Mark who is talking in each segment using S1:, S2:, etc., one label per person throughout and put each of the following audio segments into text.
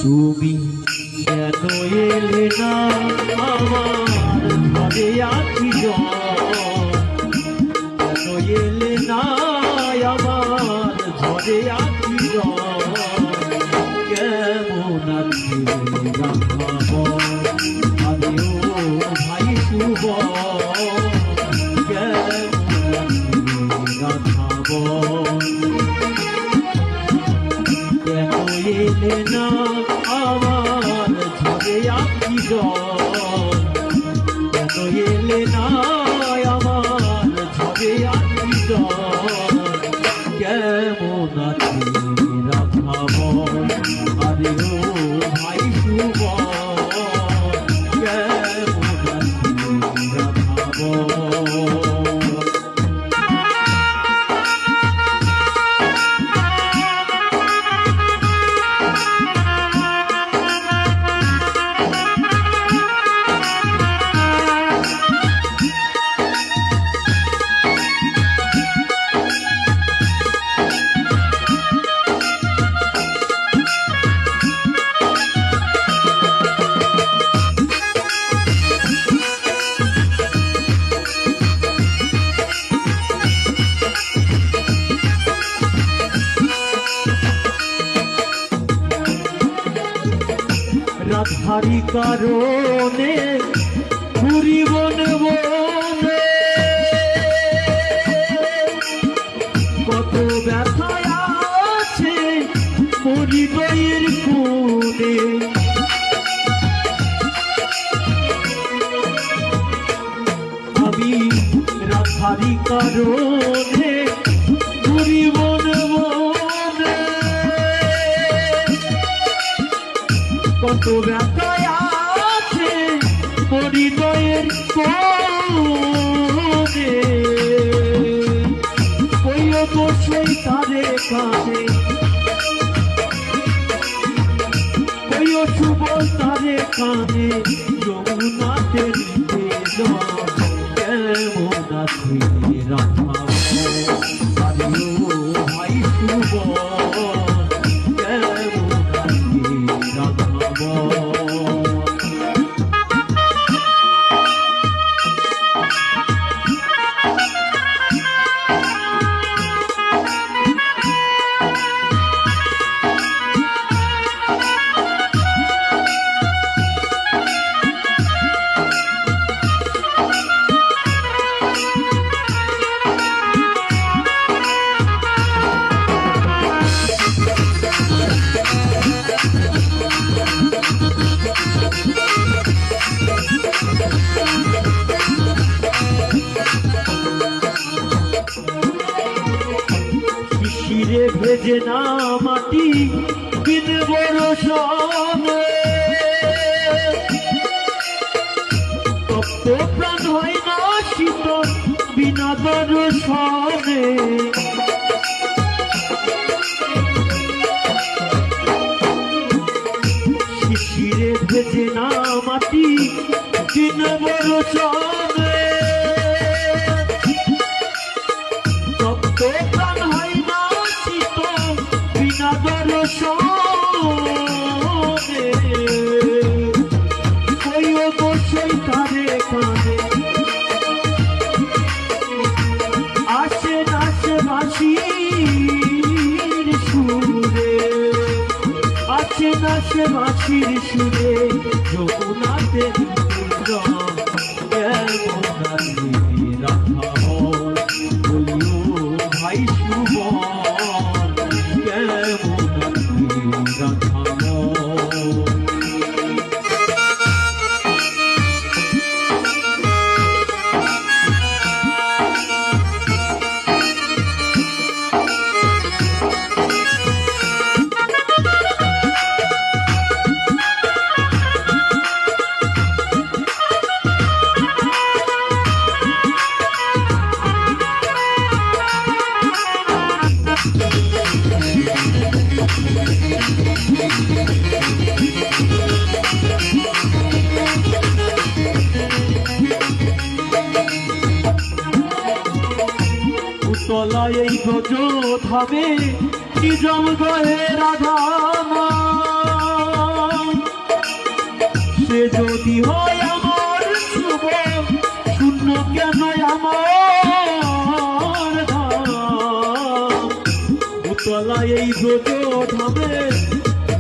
S1: তুমি কেন এলে না আমার ঘরে আছি কেন এলে না আমার ঘরে আছি কেমন আছি রাখাবো আমিও ভাই শুভ কেমন আছি রাখাবো কেন এলে না আমার ঝরে আছি কেন এলে না আমার ঝরে আছি কেমন আছি রাখাবো আরে ও ভাই শুভ কেমন আছি রাখাবো রাধারি কারণে ঘুরি বনে বনে কত ব্যথায় আছে হৃদয়ের কোণে আমি রাধারি কারণে ঘুরি বনে বনে কত ব্যথায় আছে হৃদয়ের কোণে কইও তো সেই তারে কানে কইও শুভ তারে কানে যমুনাতে কেমন আছি রাখাবো আরেও ভাই শুভ শিরে ভেজে না মাটি বিন বরষণে তপ্ত প্রাণ হয় না শীতল বিনা দর্শনে শিশিরে ভেজে না মাটি বিন বরষণে তপ্ত প্রাণ হয় না বিনা দর্শনে কইও তো সেই তারে কানে আসে নাচে বাঁশির সুরে আসে নাচে বাঁশির সুরে যমুনাতে কেমন আছি রাখাবো বলিও ভাই শুভ তলায় এই ব্রজ ধামে নিজাম গয়ে রাধা যদি হয় আমার শুভ, শূন্য কেন আমার ধাম? উতলায় এই ব্রজ ধামে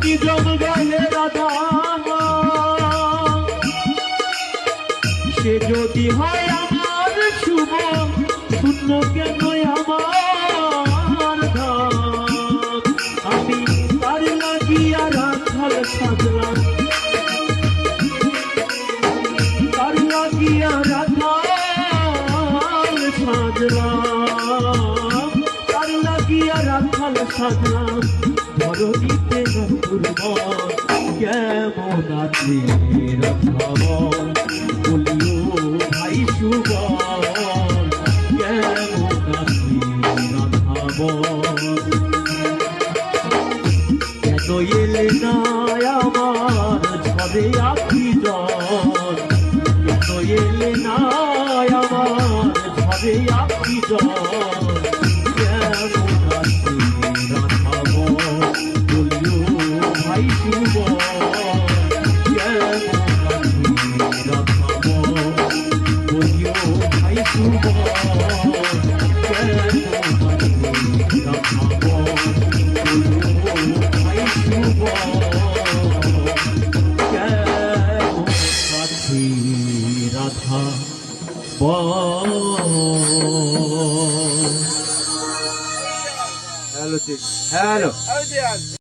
S1: নিজন গায়ে রাধা, সে যদি হয় আমার শুভ, শূন্য কেন আমার ধাম? আমি তার লাগিয়া রাখাল সাজলাম, তার লাগিয়া রাখাল সাজলাম, তার লাগিয়া রাখাল সাজলাম। ধরণীতে নতুরবন কেমন আছে রাধাবন, বলিও ভাই সুবল কেমন আছে রাধাবন? কেন এলে না আমার ঝরে আখি জল, কেন এলে না আমার ঝরে আখি জল? কেমন আছে রাধাবন, বলিও ভাই সুবল কেমন আছে রাধাবন, বলিও ভাই সুবল কেমন আছে রাধাবন, বলিও ভাই সুবল কেমন আছে রাধাবন।
S2: Hello, hello.